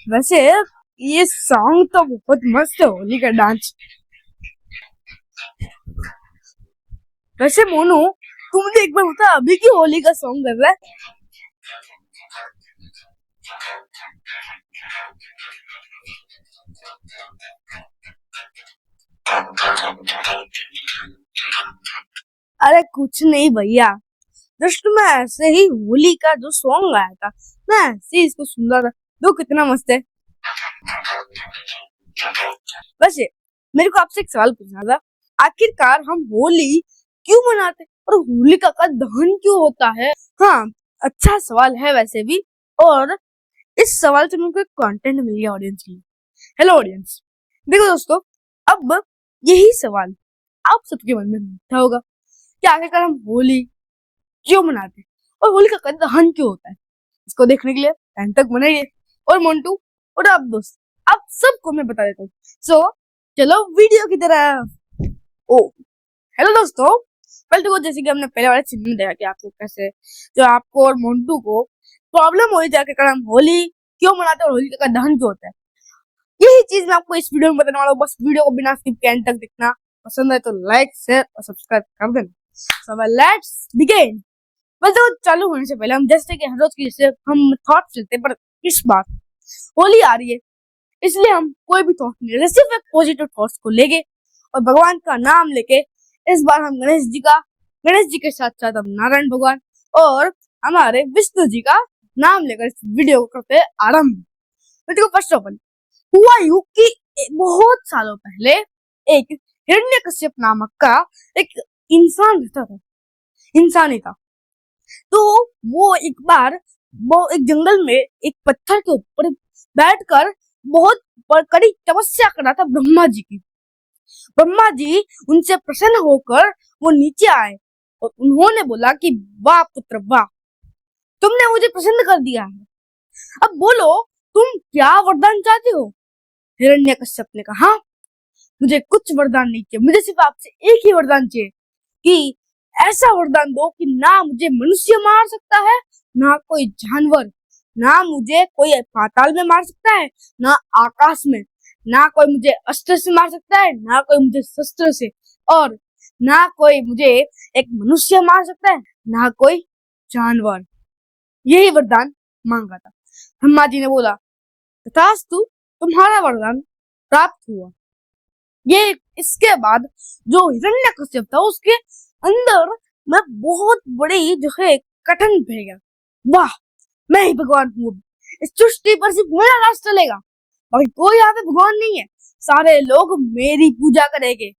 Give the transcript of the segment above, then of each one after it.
वैसे ये सॉन्ग तो बहुत मस्त है, होली का डांस। वैसे मोनू, तुमने एक बार बता अभी की होली का सॉन्ग कर रहा है? अरे कुछ नहीं भैया, जस्ट मैं ऐसे ही होली का जो सॉन्ग आया था, मैं ऐसे ही इसको सुन रहा था। दो कितना मस्त है। वैसे मेरे को आपसे एक सवाल पूछना था, आखिरकार हम होली क्यों मनाते और होलिका का दहन क्यों होता है? हाँ, अच्छा सवाल है वैसे भी, और इस सवाल से मुझे कंटेंट मिल गया ऑडियंस के लिए। हेलो ऑडियंस, देखो दोस्तों, अब यही सवाल आप सबके मन में उठा होगा कि आखिरकार हम होली क्यों मनाते हैं और होलिका का दहन क्यों होता है। इसको देखने के लिए एंड तक बने रहिए। और मोन्टू और आप दोस्त, आप सबको मैं बता देता हूँ। सो चलो वीडियो की तरफ। ओ हेलो दोस्तों, पहले तो जैसे कि हमने पहले वाले सीन में देखा कि आपको कैसे जो आपको और मोन्टू को प्रॉब्लम हो जाए कि हम होली क्यों मनाते हैं और होली का दहन क्यों होता है, यही चीज मैं आपको इस वीडियो में बताने वाला हूँ। बस वीडियो को बिना स्किप के एंड तक देखना। पसंद है तो लाइक शेयर और सब्सक्राइब कर देना। So let's begin. बस तो चालू होने से पहले हम जैसे कि हर रोज की जैसे हम थॉट चलते, पर इस बार होली आ रही है इसलिए हम कोई भी थॉट नहीं, सिर्फ एक पॉजिटिव थॉट्स को लेके और भगवान का नाम लेके इस बार हम गणेश जी के साथ साथ हम नारायण भगवान और हमारे विष्णु जी का नाम लेकर इस वीडियो को करते हैं आरंभ। तो फर्स्ट ऑफ ऑल हुआ यूं कि बहुत सालों पहले एक हिरण्यकश्यप नामक का एक इंसान रहता था, इंसानी था। तो वो एक बार वो एक जंगल में एक पत्थर के ऊपर बैठकर बहुत कड़ी तपस्या कर रहा था ब्रह्मा जी की। ब्रह्मा जी उनसे प्रसन्न होकर वो नीचे आए और उन्होंने बोला कि वाह पुत्र वाह, तुमने मुझे प्रसन्न कर दिया है, अब बोलो तुम क्या वरदान चाहते हो। हिरण्यकश्यप ने कहा, हाँ, मुझे कुछ वरदान नहीं चाहिए, मुझे सिर्फ आपसे एक ही वरदान चाहिए कि ऐसा वरदान दो कि ना मुझे मनुष्य मार सकता है, ना कोई जानवर, ना मुझे कोई पाताल में मार सकता है, ना आकाश में, ना कोई मुझे अस्त्र से मार सकता है, ना कोई मुझे शस्त्र से, और ना कोई मुझे एक मनुष्य मार सकता है, ना कोई जानवर। यही वरदान मांगा था। ब्रह्मा जी ने बोला, तथास्तु, तुम्हारा वरदान प्राप्त हुआ। ये इसके बाद जो हिरण्यकश्यप था उसके अंदर में बहुत बड़ी जो है कठिन बह गया। वाह, मैं ही भगवान हूँ, इस सृष्टि पर सिर्फ मेरा राज चलेगा, और कोई यहाँ पे भगवान नहीं है, सारे लोग मेरी पूजा करेंगे।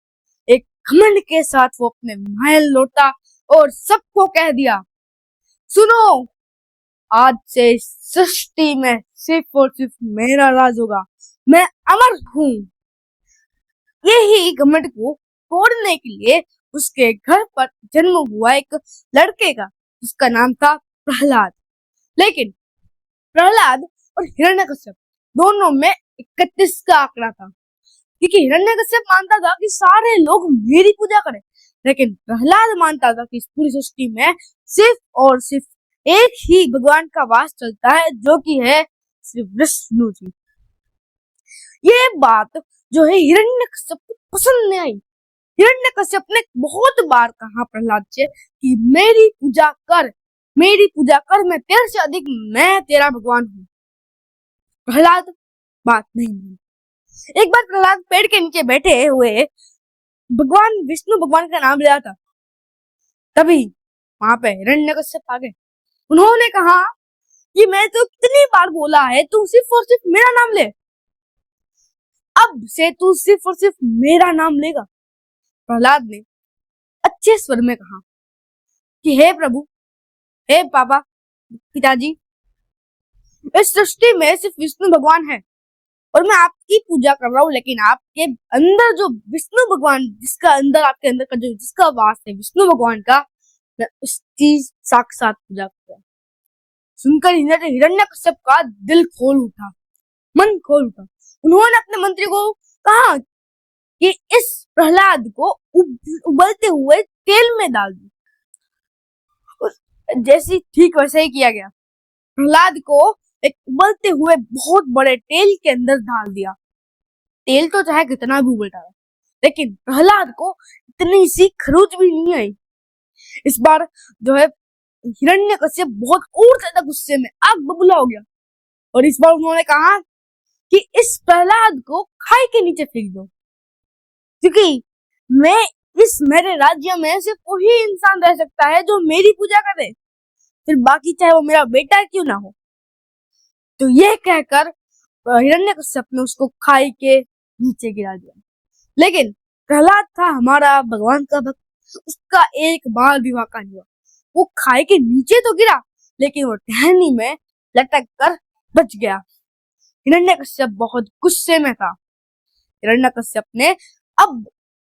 एक घमंड के साथ वो अपने महल लौटा और सबको कह दिया, सुनो, आज से इस सृष्टि में सिर्फ और सिर्फ मेरा राज होगा, मैं अमर हूँ। यही घमंड को तोड़ने के लिए उसके घर पर जन्म हुआ एक लड़के का, जिसका नाम था प्रहलाद। लेकिन प्रहलाद और हिरण्यकश्यप दोनों में 31 का आंकड़ा था, क्योंकि हिरण्यकश्यप मानता था कि सारे लोग मेरी पूजा करें, लेकिन प्रहलाद मानता था कि इस पूरी सृष्टि में सिर्फ और सिर्फ एक ही भगवान का वास चलता है, जो कि है श्री विष्णु जी। ये बात जो है हिरण्यकश्यप को पसंद नहीं आई। हिरण्यकश्यप ने बहुत बार कहा प्रहलाद से कि मेरी पूजा कर, मैं तेरे से अधिक, मैं तेरा भगवान हूँ। प्रहलाद बात नहीं मानी। एक बार प्रहलाद पेड़ के नीचे बैठे हुए भगवान विष्णु भगवान का नाम लिया था, तभी वहां पे हिरण्यकश्यप आ गए। उन्होंने कहा कि मैं तो कितनी बार बोला है तू सिर्फ और सिर्फ मेरा नाम ले, अब से तू सिर्फ और सिर्फ मेरा नाम लेगा। प्रहलाद ने अच्छे स्वर में कहा कि हे प्रभु, हे पापा, पिताजी, इस सृष्टि में सिर्फ विष्णु भगवान है और मैं आपकी पूजा कर रहा हूँ, लेकिन आपके अंदर जो विष्णु भगवान, जिसका अंदर आपके अंदर का जो जिसका वास है विष्णु भगवान का, मैं उसकी साक्षात पूजा कर रहा हूँ। सुनकर हिरण्यकश्यप का दिल खोल उठा, मन खोल उठा। उन्होंने अपने मंत्री को कहा कि इस प्रहलाद को उबलते हुए तेल में डाल दो। जैसे ठीक वैसे ही किया गया। प्रहलाद को एक उबलते हुए बहुत बड़े तेल के अंदर डाल दिया। तेल तो चाहे कितना भी उबलता रहा, लेकिन प्रहलाद को इतनी सी खरोच भी नहीं आई। इस बार जो है हिरण्यकश्यप बहुत और ज्यादा गुस्से में आग बबूला हो गया, और इस बार उन्होंने कहा कि इस प्रहलाद को खाई के नीचे फेंक दो, क्योंकि मैं इस मेरे राज्य में सिर्फ वही इंसान रह सकता है जो मेरी पूजा करे, फिर बाकी चाहे वो मेरा बेटा क्यों ना हो। तो यह कहकर हिरण्यकश्यप ने उसको खाई के नीचे गिरा दिया। लेकिन प्रहलाद था हमारा भगवान का भक्त, उसका एक बार भी वाका नहीं हुआ। वो खाई के नीचे तो गिरा, लेकिन वो टहनी में लटक कर बच गया। हिरण्यकश्यप बहुत गुस्से में था। हिरण्यकश्यप ने अब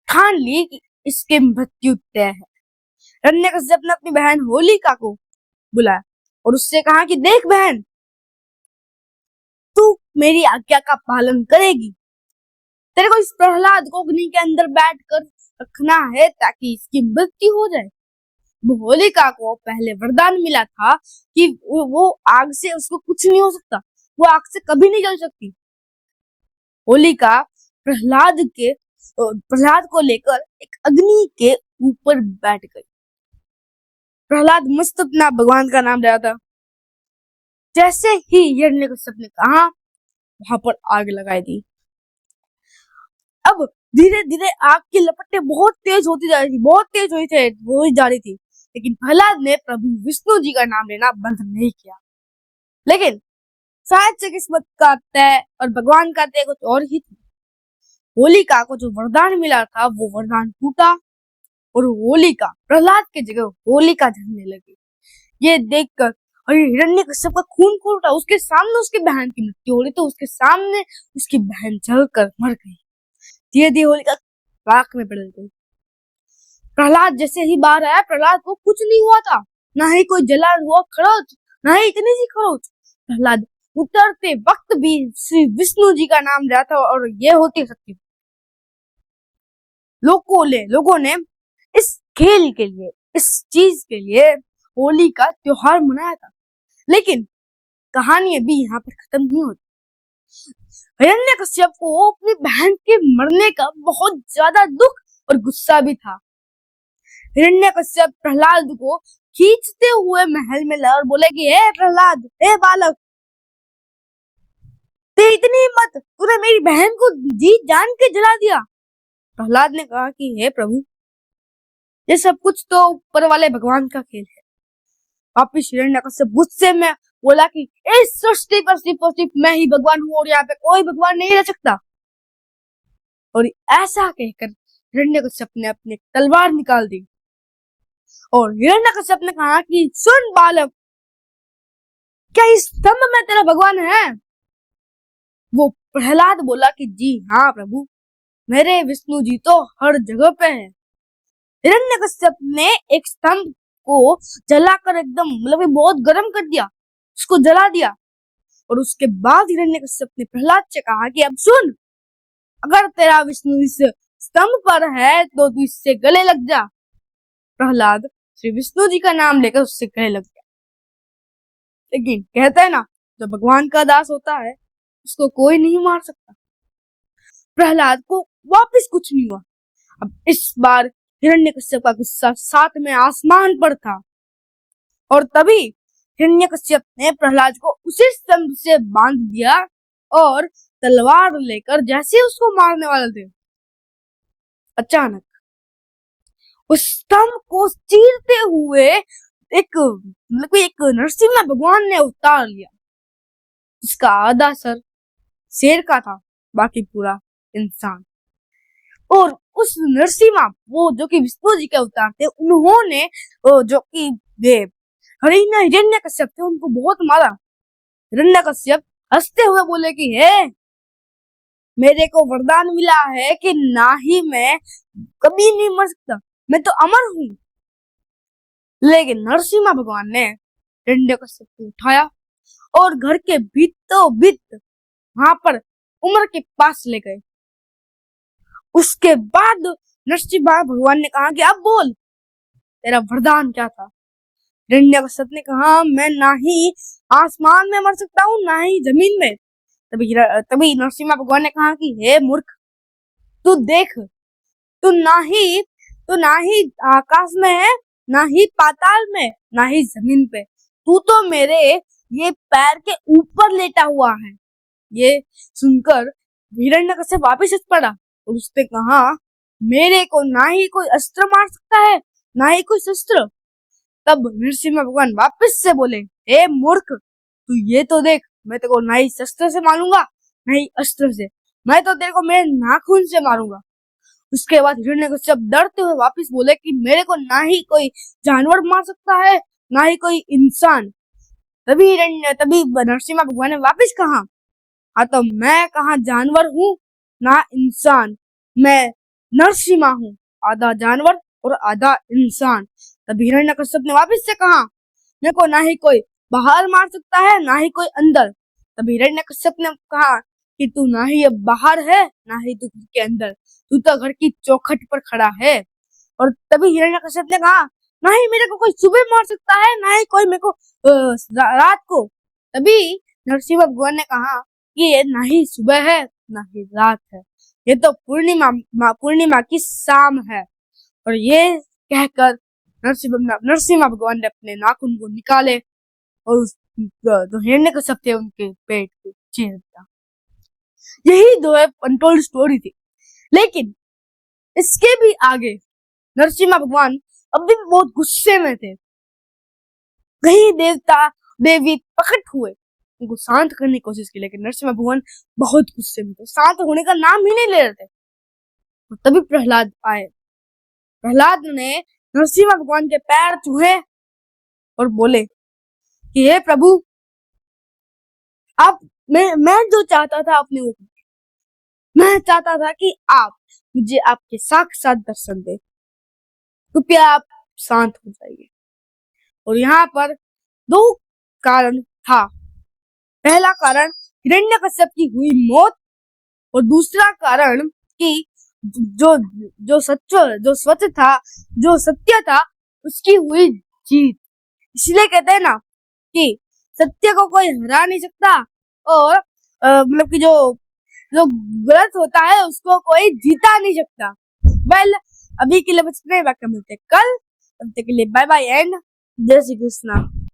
ठान ली कि इसके मृत्यु तय है। हिरण्यकश्यप ने अपनी बहन होलिका को बुलाया और उससे कहा कि देख बहन, तू मेरी आज्ञा का पालन करेगी। तेरे को इस प्रहलाद को अग्नि के अंदर बैठ कर रखना है ताकि इसकी मृत्यु हो जाए। होलिका को पहले वरदान मिला था कि वो आग से उसको कुछ नहीं हो सकता, वो आग से कभी नहीं जल सकती। होलिका प्रहलाद को लेकर एक अग्नि के ऊपर बैठ गई। प्रहलाद मस्त अपना भगवान का नाम ले रहा था। जैसे ही हिरण्यकश्यप ने कहा, वहां पर आग लगाई दी। अब धीरे धीरे आग की लपटें बहुत तेज होती जा रही थी, लेकिन प्रहलाद ने प्रभु विष्णु जी का नाम लेना बंद नहीं किया। लेकिन शायद से किस्मत का तय और भगवान का तय कुछ और ही था। होलिका को जो वरदान मिला था वो वरदान टूटा और होलिका प्रहलाद की जगह होलिका जलने लगी। ये देखकर और हिरण्यकश्यप का खून खोल उठा। उसके सामने उसकी बहन की मृत्यु हो रही, तो उसके सामने उसकी बहन जलकर मर गई। धीरे धीरे होलिका राख में बदल गई। प्रहलाद जैसे ही बाहर आया, प्रहलाद को कुछ नहीं हुआ था, ना ही कोई जला हुआ खरोच, ना ही इतनी सी खरोच। प्रहलाद उतरते वक्त भी श्री विष्णु जी का नाम लिया था, और ये होती सत्य। लोगों ने इस खेल के लिए, इस चीज के लिए होली का त्योहार मनाया था। लेकिन कहानी अभी यहाँ पर खत्म नहीं होती। हिरण्यकश्यप को अपनी बहन के मरने का बहुत ज्यादा दुख और गुस्सा भी था। हिरण्यकश्यप प्रहलाद को खींचते हुए महल में लाया और बोले कि हे प्रहलाद, हे बालक, तेरी इतनी हिम्मत, तूने मेरी बहन को जी जान के जला दिया। प्रहलाद ने कहा कि हे प्रभु, ये सब कुछ तो ऊपर वाले भगवान का खेल है। वापिस हिरण्यकश्यप गुस्से में बोला कि इस सृष्टि पर सिर्फ और सिर्फ मैं ही भगवान हूँ और यहाँ पे कोई भगवान नहीं रह सकता। और ऐसा कहकर हिरण्यकश्यप ने अपनी तलवार निकाल दी और हिरण्यकश्यप ने कहा कि सुन बालक, क्या इस स्तंभ में तेरा भगवान है? वो प्रहलाद बोला कि जी हाँ प्रभु, मेरे विष्णु जी तो हर जगह पे है। हिरण्यकश्यप ने एक स्तंभ को जलाकर एकदम बहुत गर्म कर दिया, उसको जला दिया। और उसके बाद हिरण्यकश्यप ने प्रहलाद से कहा कि अब सुन, अगर तेरा विष्णु इस स्तंभ पर है तो तू इससे गले लग जा। प्रहलाद श्री विष्णु जी का नाम लेकर उससे गले लग गया। लेकिन कहते हैं ना, जो भगवान का दास होता है उसको कोई नहीं मार सकता। प्रहलाद को वापस कुछ नहीं हुआ। अब इस बार हिरण्यकश्यप का गुस्सा 7वें आसमान पर था, और तभी हिरण्यकश्यप ने प्रहलाद को उसी स्तंभ से बांध दिया और तलवार लेकर जैसे उसको मारने वाले थे, अचानक उस स्तंभ को चीरते हुए एक नरसिम्हा भगवान ने उतार लिया, जिसका आधा सर शेर का था, बाकी पूरा इंसान। और उस नरसिम्हा, वो जो कि विष्णु जी के अवतार थे, उन्होंने जो कि हिरण्यकश्यप थे उनको बहुत मारा। हिरण्यकश्यप हंसते हुए बोले कि हे, मेरे को वरदान मिला है कि ना ही मैं कभी नहीं मर सकता, मैं तो अमर हूँ। लेकिन नरसिम्हा भगवान ने हिरण्यकश्यप को उठाया और घर के बीतों बीत वहां पर उम्र के पास ले गए। उसके बाद नरसिम्हा भगवान ने कहा कि अब बोल, तेरा वरदान क्या था? हिरण्यकश्यप ने कहा, मैं ना ही आसमान में मर सकता हूँ ना ही जमीन में। तभी नरसिम्हा भगवान ने कहा कि हे मूर्ख, तू देख, तू ना ही आकाश में है, ना ही पाताल में, ना ही जमीन पे, तू तो मेरे ये पैर के ऊपर लेटा हुआ है। ये सुनकर हिरण्यकश्यप वापिस हंस पड़ा और उसने कहा, मेरे को ना ही कोई अस्त्र मार सकता है ना ही कोई शस्त्र। तब नरसिम्हा भगवान वापस से बोले, हे मूर्ख, तू ये तो देख, मैं तेरे को ना ही शस्त्र से मारूंगा ना ही अस्त्र से, मैं तो तेरे को मेरे नाखून से मारूंगा। उसके बाद हिरण्यकश्यप डरते हुए वापस बोले कि मेरे को ना ही कोई जानवर मार सकता है ना ही कोई इंसान। तभी नरसिम्हा भगवान ने वापस कहा, हाँ तो मैं कहा जानवर हूँ ना इंसान, मैं नरसिम्हा हूँ, आधा जानवर और आधा इंसान। तभी हिरण्यकश्यप ने वापस से कहा, मेरे को ना ही कोई बाहर मार सकता है ना ही कोई अंदर। तभी हिरण्यकश्यप ने कहा कि तू ना ही अब बाहर है ना ही तू घर के अंदर, तू तो घर की चौखट पर खड़ा है। और तभी हिरण्यकश्यप ने कहा, ना ही मेरे को कोई सुबह मार सकता है ना ही कोई मेरे को रात को। तभी नरसिम्हा भगवान ने कहा कि ये ना ही सुबह है ना ही रात है, ये तो पूर्णिमा की शाम है। और ये कहकर नरसिम्हा भगवान ने अपने नाखून को निकाले और उस जो हिरण्यकश्यप थे उनके पेट को चीर दिया। यही दो अनटोल्ड स्टोरी थी। लेकिन इसके भी आगे नरसिम्हा भगवान अभी भी बहुत गुस्से में थे। कई देवता देवी प्रकट हुए, उनको शांत करने की कोशिश की, लेकिन नरसिम्हा भगवान बहुत गुस्से में थे, शांत होने का नाम ही नहीं ले रहे थे। तभी प्रहलाद आए। प्रहलाद ने नरसिम्हा भगवान के पैर छुए और बोले कि हे प्रभु, आप मैं जो चाहता था अपने ऊपर, मैं चाहता था कि आप मुझे आपके साक्षात दर्शन दे, कृपया आप शांत हो जाइए। और यहाँ पर दो कारण था। पहला कारण हिरण्यकश्यप की हुई मौत और दूसरा कारण कि जो सत्य था उसकी हुई जीत। इसलिए कहते हैं ना कि सत्य को कोई हरा नहीं सकता और मतलब कि जो गलत होता है उसको कोई जीता नहीं सकता। वेल, अभी के लिए बस इतना ही, बाकी मिलते हैं कल। तब तक के लिए बाय बाय एंड जय श्री कृष्णा।